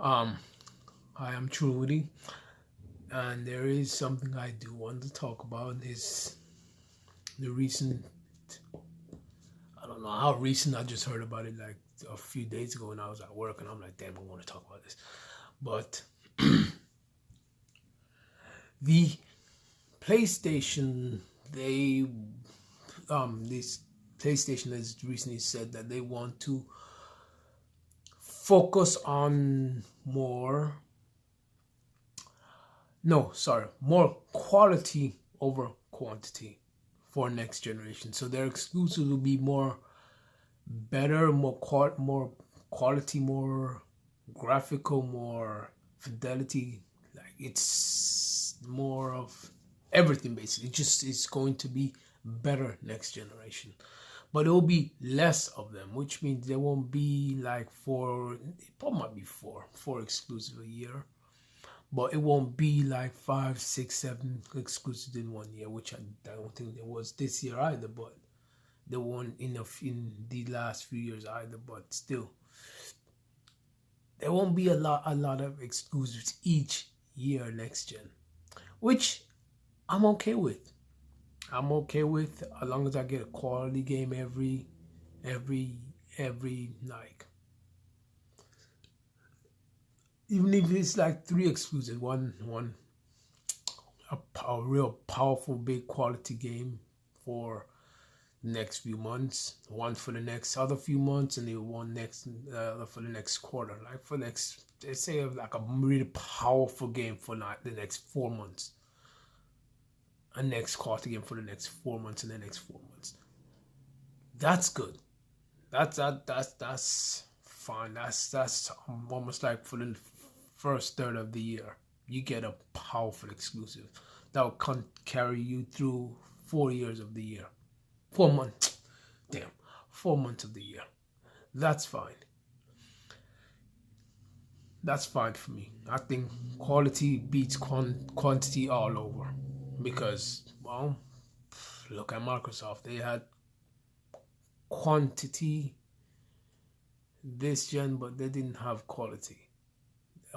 Um, I am Trudy, and there is something I do want to talk about. Is the recent? I don't know how recent. I just heard about it like a few days ago when I was at work, and I'm like, damn, I want to talk about this. But the PlayStation, this PlayStation has recently said that they want to focus on more quality over quantity for next generation. So their exclusives will be better, more quality, more graphical, more fidelity. Like it's more of everything basically. Just it's going to be better next generation. But it will be less of them, which means there won't be like it probably might be four exclusive a year, but it won't be like five, six, seven exclusives in one year, which I don't think there was this year either. But there weren't enough in the last few years either. But still, there won't be a lot of exclusives each year next gen, which I'm okay with. I'm okay with as long as I get a quality game every like even if it's like three exclusives, one a real powerful big quality game for the next few months, one for the next other few months, and then one next for the next quarter, like for next let's say like a really powerful game for like the next 4 months, a next quality game for the next 4 months and the next 4 months. That's good. That's fine. That's almost like for the first third of the year, you get a powerful exclusive that will carry you through 4 years of the year, 4 months. Damn, 4 months of the year. That's fine. That's fine for me. I think quality beats quantity all over because well, look at Microsoft. They had quantity this gen, but they didn't have quality.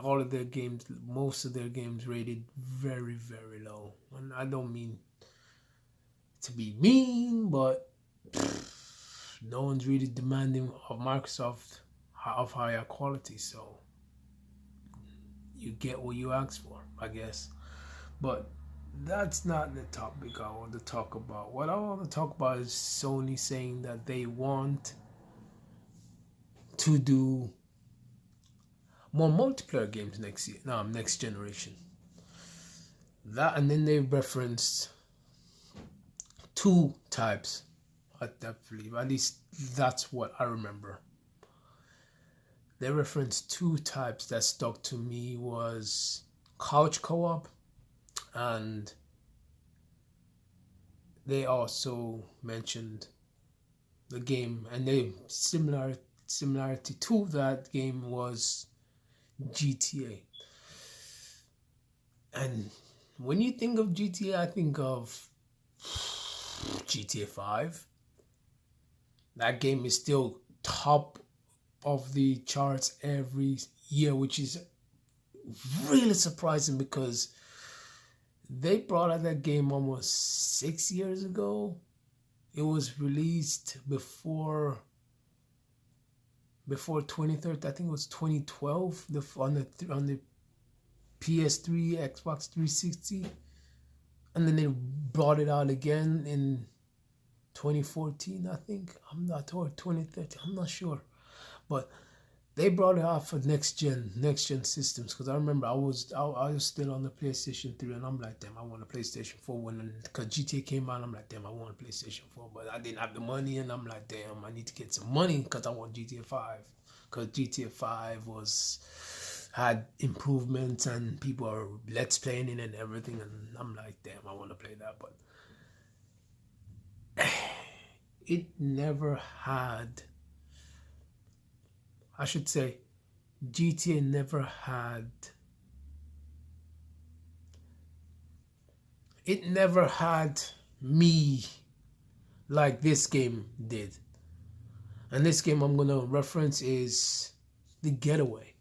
All of their games, most of their games rated very, very low. And I don't mean to be mean, but no one's really demanding of Microsoft of higher quality. So you get what you ask for, I guess. But that's not the topic I want to talk about. What I want to talk about is Sony saying that they want to do more multiplayer games next year, no, next generation. That and then they referenced two types. I believe at least that's what I remember. They referenced two types that stuck to me was couch co-op, and they also mentioned the game, and they similarity to that game was GTA. And when you think of GTA, I think of GTA 5. That game is still top of the charts every year, which is really surprising because they brought out that game almost 6 years ago. It was released before 2013. I think it was 2012 on the PS3, Xbox 360, and then they brought it out again in 2014. I think I'm not or 2013. I'm not sure, but they brought it out for next gen systems. Because I remember I was still on the PlayStation 3, and I'm like, damn, I want a PlayStation 4 because GTA came out. I'm like, damn, I want a PlayStation 4, but I didn't have the money, and I'm like, damn, I need to get some money because I want GTA 5. Because GTA 5 had improvements and people are let's playing it and everything, and I'm like, damn, I want to play that, but it never had. I should say, GTA never had. It never had me like this game did. And this game I'm gonna reference is the Getaway.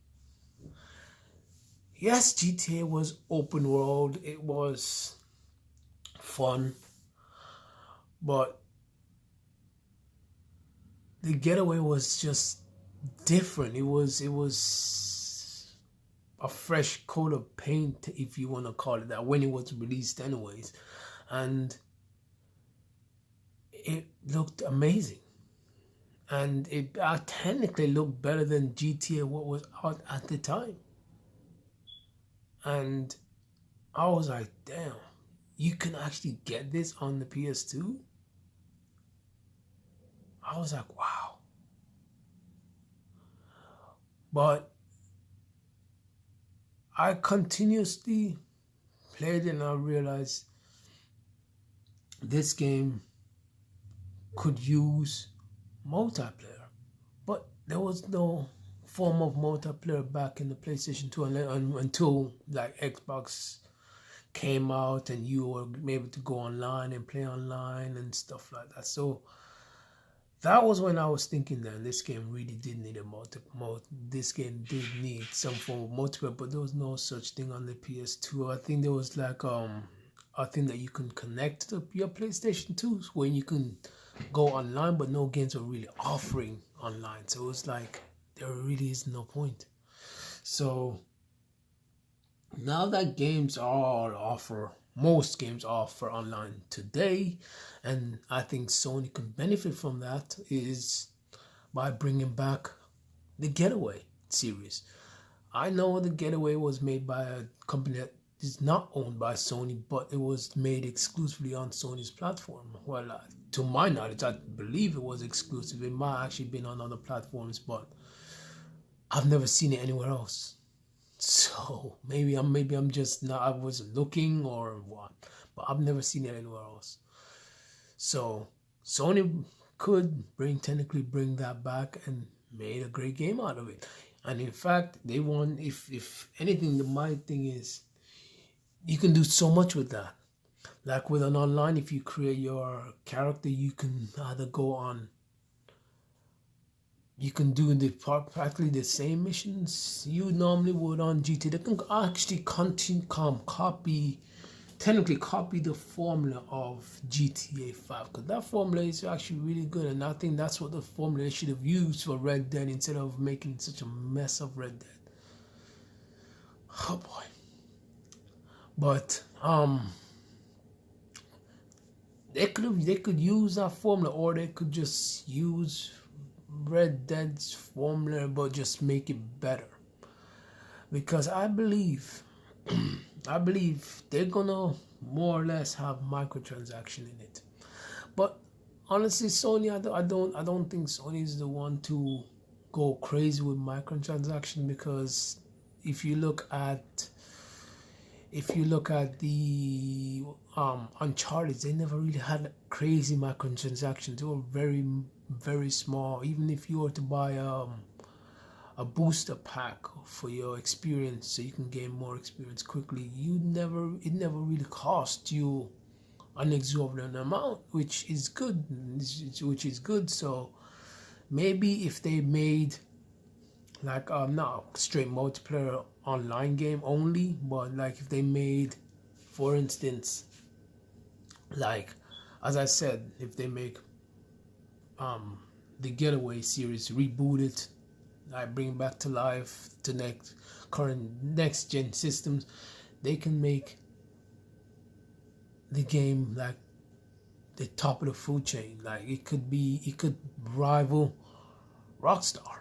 yes, GTA was open world. It was fun, but the Getaway was just different. It was a fresh coat of paint, if you want to call it that, when it was released, anyways, and it looked amazing. And it technically looked better than GTA what was out at the time. And I was like, damn, you can actually get this on the PS2? I was like, wow. But I continuously played it and I realized this game could use multiplayer. But there was no form of multiplayer back in the PlayStation 2 until like Xbox came out and you were able to go online and play online and stuff like that. So that was when I was thinking that this game really did need a this game did need some form of multiplayer, but there was no such thing on the PS2. I think there was like a thing that you can connect to your PlayStation 2 when you can go online, but no games were really offering online. So it was like there really is no point. So now that most games offer online today, and I think Sony can benefit from that, is by bringing back the Getaway series. I know the Getaway was made by a company that is not owned by Sony, but it was made exclusively on Sony's platform. Well, to my knowledge, I believe it was exclusive. It might actually been on other platforms, but I've never seen it anywhere else. So maybe I'm just not, I wasn't looking or what, but I've never seen it anywhere else. So Sony could technically bring that back and made a great game out of it. And in fact, they want, if anything, my thing is you can do so much with that. Like with an online, if you create your character, you can either go on, you can do practically the same missions you normally would on GT. They can actually technically copy the formula of GTA 5, because that formula is actually really good, and I think that's what the formula they should have used for Red Dead instead of making such a mess of Red Dead. Oh boy. But they could use that formula, or they could just use Red Dead's formula but just make it better, because I believe they're gonna more or less have microtransaction in it. But honestly, Sony, I don't think Sony is the one to go crazy with microtransaction, because if you look at the Uncharted, they never really had crazy microtransactions. They were very, very small. Even if you were to buy a booster pack for your experience, so you can gain more experience quickly, it never really cost you an exorbitant amount, which is good. So maybe if they made like not straight multiplayer online game only, but like if they made, for instance, like as I said, if they make the Getaway series, reboot it, like bring it back to life to next gen systems, they can make the game like the top of the food chain. Like it could rival Rockstar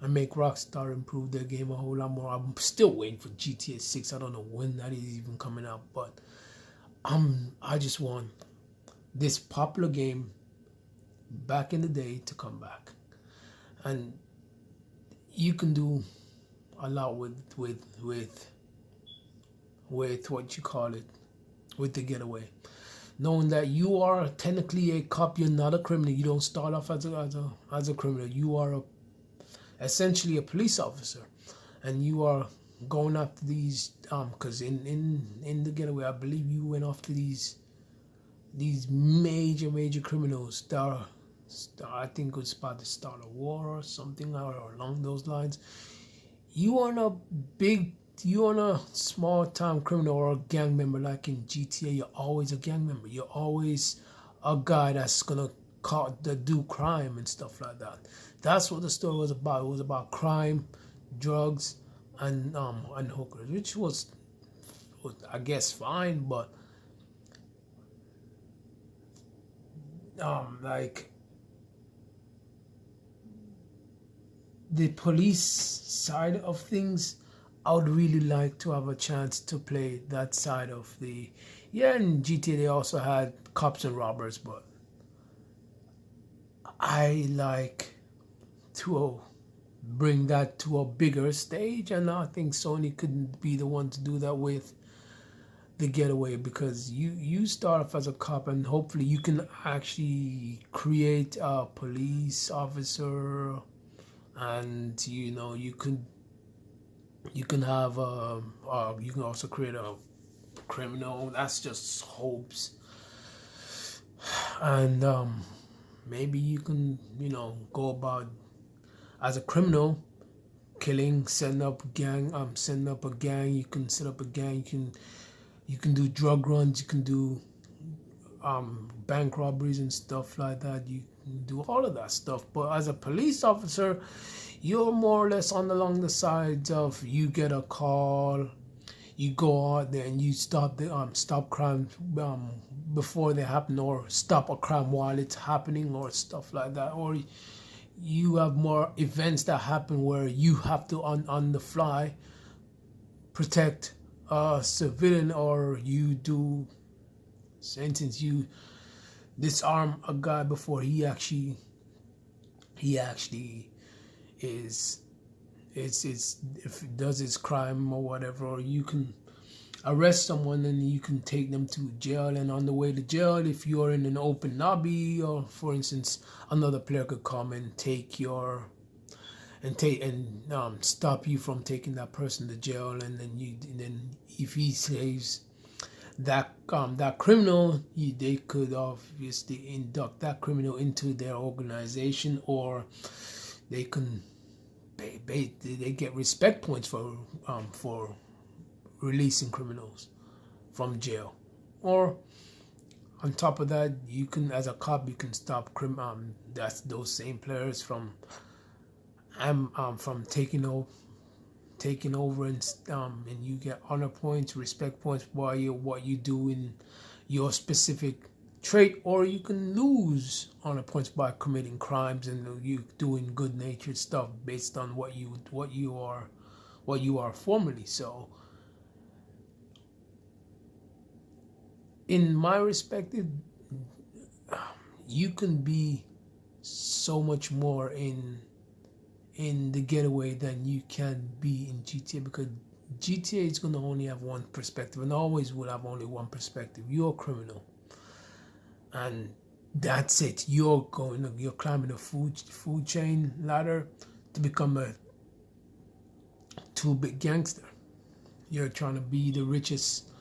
and make Rockstar improve their game a whole lot more. I'm still waiting for GTA 6. I don't know when that is even coming out, but I just want this popular game back in the day to come back. And you can do a lot with what you call it, with the Getaway. Knowing that you are technically a cop, you're not a criminal. You don't start off as a criminal. You are essentially a police officer, and you are going after these because in the Getaway, I believe you went after these major criminals that I think was about to start a war or something or along those lines. You are on a big you're a small time criminal or a gang member like in GTA, you're always a gang member. You're always a guy that's gonna do crime and stuff like that. That's what the story was about. It was about crime, drugs, and hookers, which was I guess fine, but like the police side of things, I would really like to have a chance to play that side of the. Yeah, in GTA they also had cops and robbers, but I like to bring that to a bigger stage, and I think Sony could be the one to do that with the getaway, because you start off as a cop and hopefully you can actually create a police officer, and you can have you can also create a criminal. That's just hopes. And maybe you can go about as a criminal, killing, setting up a gang. You can set up a gang. You can do drug runs. You can do bank robberies and stuff like that. You can do all of that stuff. But as a police officer, you're more or less along the sides of, you get a call, you go out there and you stop crime before they happen, or stop a crime while it's happening, or stuff like that. Or you have more events that happen where you have to on the fly protect a civilian, or you do, for instance, you disarm a guy before he actually is if he does his crime or whatever. Or you can arrest someone and you can take them to jail, and on the way to jail, if you're in an open lobby, or for instance another player could come and stop you from taking that person to jail, and then if he saves that criminal, they could obviously induct that criminal into their organization, or they can they get respect points for releasing criminals from jail. Or on top of that, you can, as a cop, you can stop that's those same players from taking over, and you get honor points, respect points for what you do in your specific trait. Or you can lose honor points by committing crimes and you doing good natured stuff based on what you are formerly. So in my perspective, you can be so much more in the getaway than you can be in GTA, because GTA is going to only have one perspective, and always will have only one perspective. You're a criminal, and that's it. You're climbing the food chain ladder to become a two-bit gangster. You're trying to be the richest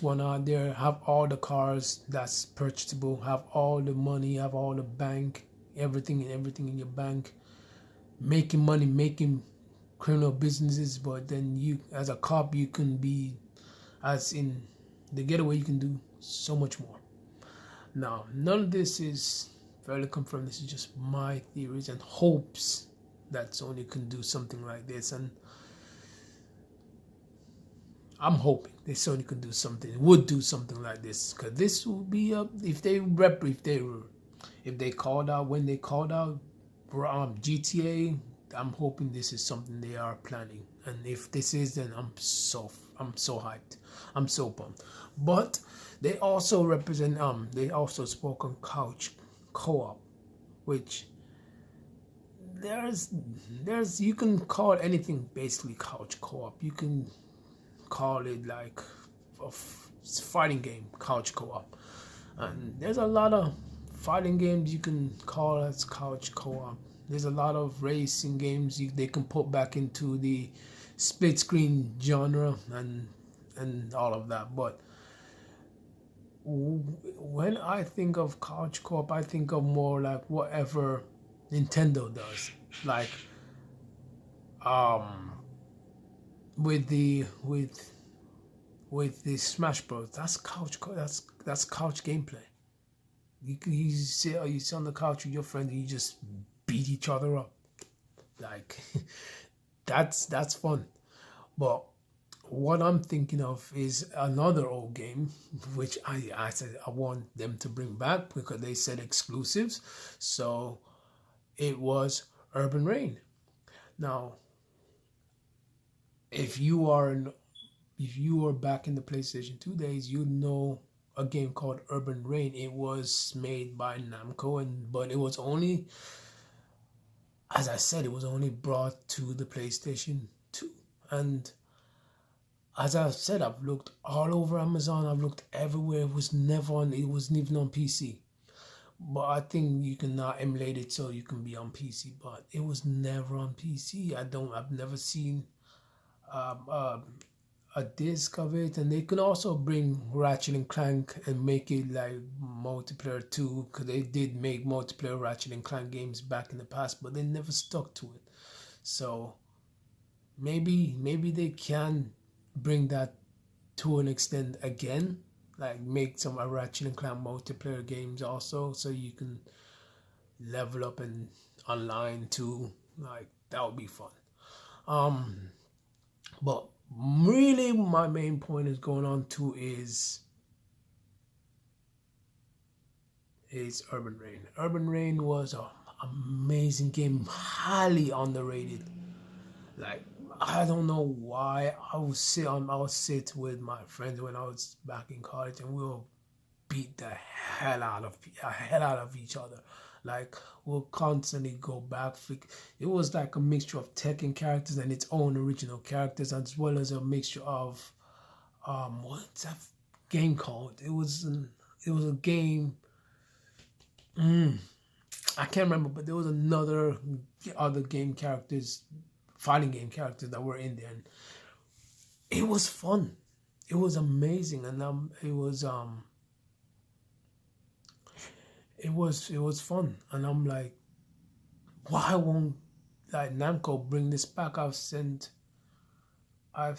one out there, have all the cars that's purchasable, have all the money, have all the bank, everything in your bank, making money, making criminal businesses. But then you, as a cop, you can be, as in the getaway, you can do so much more. Now, none of this is fairly confirmed. This is just my theories and hopes that Sony can do something like this, and I'm hoping that Sony could do something, would do something like this, because this will be if they called out when they called out GTA. I'm hoping this is something they are planning, and if this is, then I'm so hyped, I'm so pumped. But they also represent they also spoke on couch co-op, which there's you can call anything basically couch co-op. You can call it like a fighting game couch co-op, and there's a lot of fighting games you can call as couch co-op. There's a lot of racing games they can put back into the split screen genre and all of that. But when I think of couch co-op, I think of more like whatever Nintendo does, like with the with the Smash Bros. That's couch gameplay. You sit on the couch with your friend and you just beat each other up. Like that's fun. But what I'm thinking of is another old game, which I said I want them to bring back because they said exclusives. So it was Urban Rain. Now, if you are if you are back in the PlayStation 2 days, you know a game called Urban Rain. It was made by Namco, but it was only, as I said, it was only brought to the PlayStation 2. And as I've said, I've looked all over Amazon. I've looked everywhere. It was never on. It wasn't even on PC. But I think you can now emulate it so you can be on PC. But it was never on PC. I've never seen um, um, a disc of it, and they can also bring Ratchet and Clank and make it like multiplayer too, because they did make multiplayer Ratchet and Clank games back in the past, but they never stuck to it. So maybe they can bring that to an extent again, like make some Ratchet and Clank multiplayer games also, so you can level up and online too. Like that would be fun. Um, but really, my main point is going on to is Urban Rain. Urban Rain was an amazing game, highly underrated. Like I don't know why I would sit with my friends when I was back in college, and we'll beat the hell out of each other. Like we'll constantly go back. It was like a mixture of Tekken characters and its own original characters, as well as a mixture of what's that game called? It was a game. I can't remember, but there was another other game characters, fighting game characters that were in there, and it was fun. It was amazing, and it was fun, and I'm like, why won't like Namco bring this back? I've sent a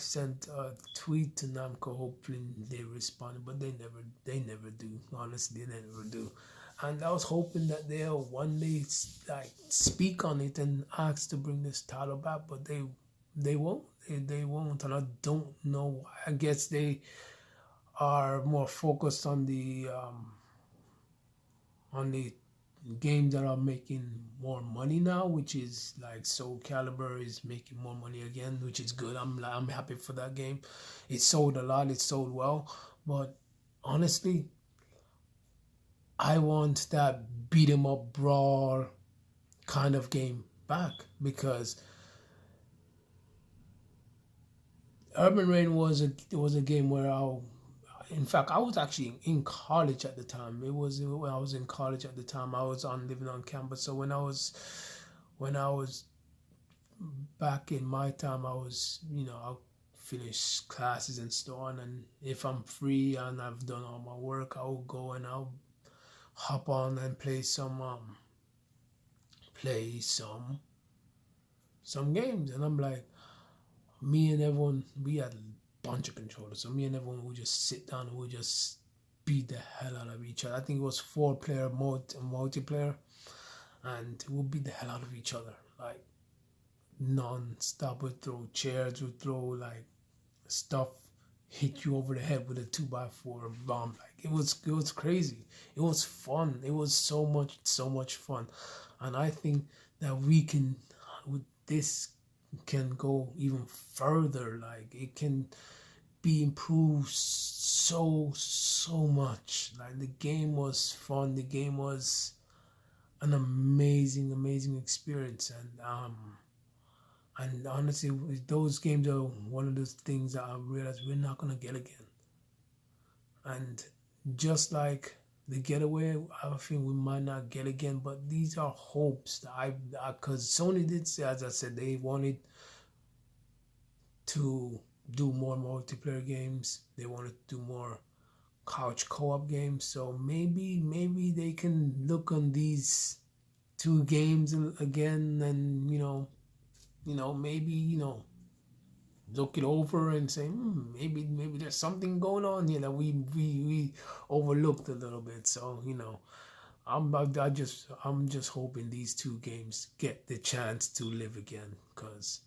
tweet to Namco hoping they respond, but they never do. Honestly, they never do. And I was hoping that they'll one day like speak on it and ask to bring this title back, but they won't. They won't, and I don't know why. I guess they are more focused on the games that are making more money now, which is like Soul Calibur is making more money again, which is good. I'm happy for that game. It sold a lot. It sold well, but honestly, I want that beat 'em up brawl kind of game back because Urban Rain was a game where in fact, I was actually in college at the time. It was when I was in college at the time. I was on living on campus. So when I was back in my time, I was I'll finish classes and so on. And if I'm free and I've done all my work, I'll go and I'll hop on and play some games. And I'm like, me and everyone, we had a bunch of controllers. So me and everyone would just sit down and would just beat the hell out of each other. I think it was 4-player multiplayer, and we'll beat the hell out of each other like non-stop. Would throw chairs, would throw like stuff, hit you over the head with a 2x4 bomb. Like it was crazy. It was fun. It was so much fun, and I think that we can with this can go even further. Like it can be improved so much. Like the game was fun. The game was an amazing experience, and honestly, those games are one of those things that I realized we're not gonna get again. And just like the getaway, I think we might not get again. But these are hopes that because Sony did say, as I said, they wanted to do more multiplayer games. They wanted to do more couch co-op games. So maybe they can look on these two games again, and maybe look it over and say, maybe there's something going on here that we overlooked a little bit. So I'm just hoping these two games get the chance to live again, because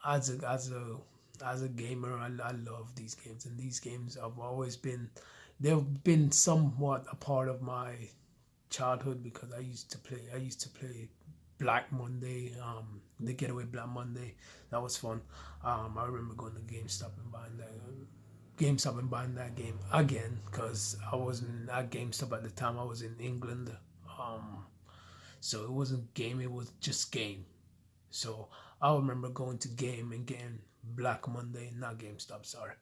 as a gamer, I love these games, and these games have always been, they've been somewhat a part of my childhood, because I used to play Black Monday, the Getaway Black Monday. That was fun. I remember going to GameStop and buying that game again, because I wasn't at GameStop at the time. I was in England, so it wasn't game. It was just game. So I remember going to Game and getting Black Monday, not GameStop, sorry.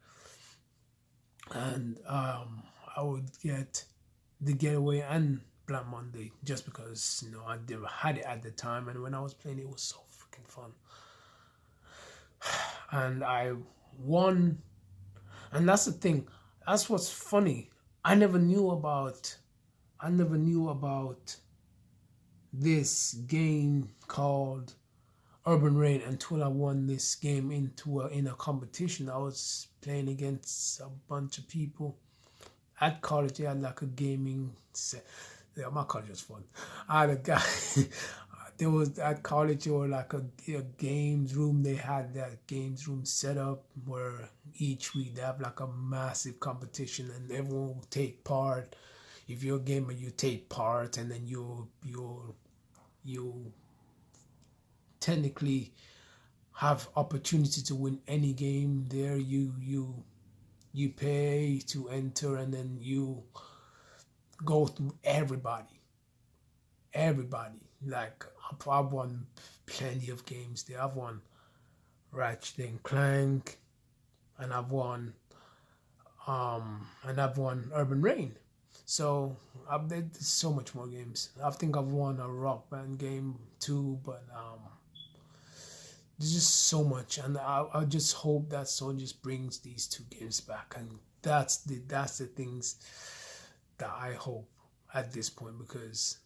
And I would get the Getaway and Black Monday, just because I never had it at the time, and when I was playing, it was so freaking fun. And I won, and that's the thing. That's what's funny. I never knew about. I never knew about this game called Urban Rain until I won this game in a competition. I was playing against a bunch of people at college. They had like a gaming set. Yeah, my college was fun. I had a guy. There was at college, or like a games room. They had that games room set up where each week they have like a massive competition, and everyone will take part. If you're a gamer, you take part, and then you technically have opportunity to win any game there. You pay to enter, and then you go through everybody. Like, I've won plenty of games there. I've won Ratchet and Clank, and I've won Urban Rain. So there's so much more games. I think I've won a Rock Band game too, but there's just so much, and I just hope that Sony just brings these two games back, and that's the things that I hope at this point, because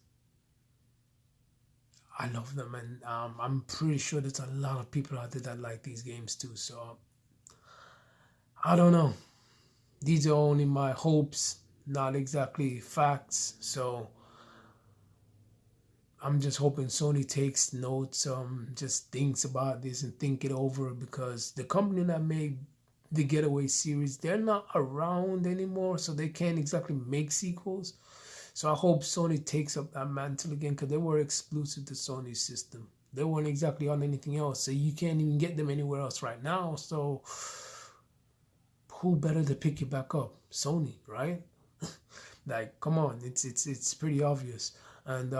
I love them, and I'm pretty sure there's a lot of people out there that like these games too. So I don't know. These are only my hopes, not exactly facts. So I'm just hoping Sony takes notes, just thinks about this and think it over, because the company that made the Getaway series, they're not around anymore, so they can't exactly make sequels. So I hope Sony takes up that mantle again, because they were exclusive to Sony's system. They weren't exactly on anything else, so you can't even get them anywhere else right now. So who better to pick you back up? Sony, right? Like, come on, it's pretty obvious. And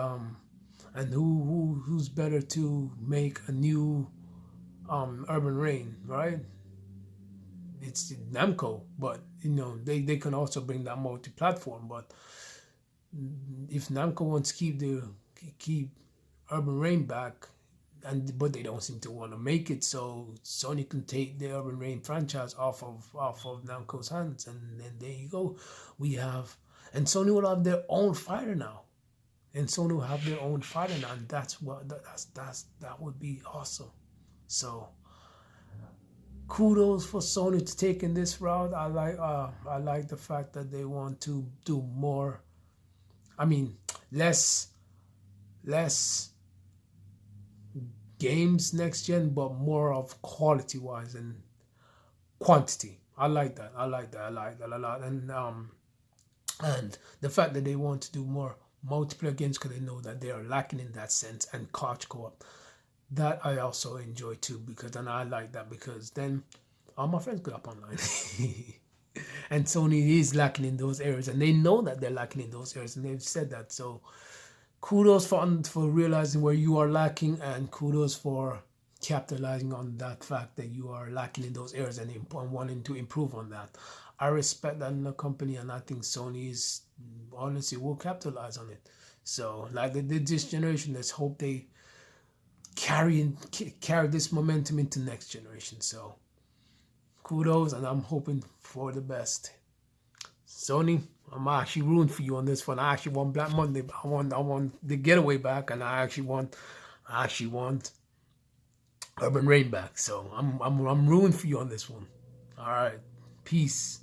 who's better to make a new Urban Rain, right? It's Namco, but they can also bring that multi-platform. But if Namco wants to keep Urban Rain back, but they don't seem to want to make it, so Sony can take the Urban Rain franchise off of Namco's hands, and then there you go. And Sony will have their own fighter now. And Sony will have their own fighter now, and that would be awesome. So kudos for Sony to taking this route. I like the fact that they want to do more. I mean, less games next gen, but more of quality wise and quantity. I like that a lot. And the fact that they want to do more multiplayer games, because they know that they are lacking in that sense, and couch co-op, that I also enjoy too, because then I like that, because then all my friends go up online. And Sony is lacking in those areas, and they know that they're lacking in those areas, and they've said that. So kudos for realizing where you are lacking, and kudos for capitalizing on that fact that you are lacking in those areas, and wanting to improve on that. I respect that in the company, and I think Sony is honestly will capitalize on it. So like they did this generation, let's hope they carry this momentum into next generation. So kudos, and I'm hoping for the best. Sony, I'm actually rooting for you on this one. I actually want Black Monday, but I want the Getaway back, and I actually want Urban Rain back. So I'm rooting for you on this one. All right, peace.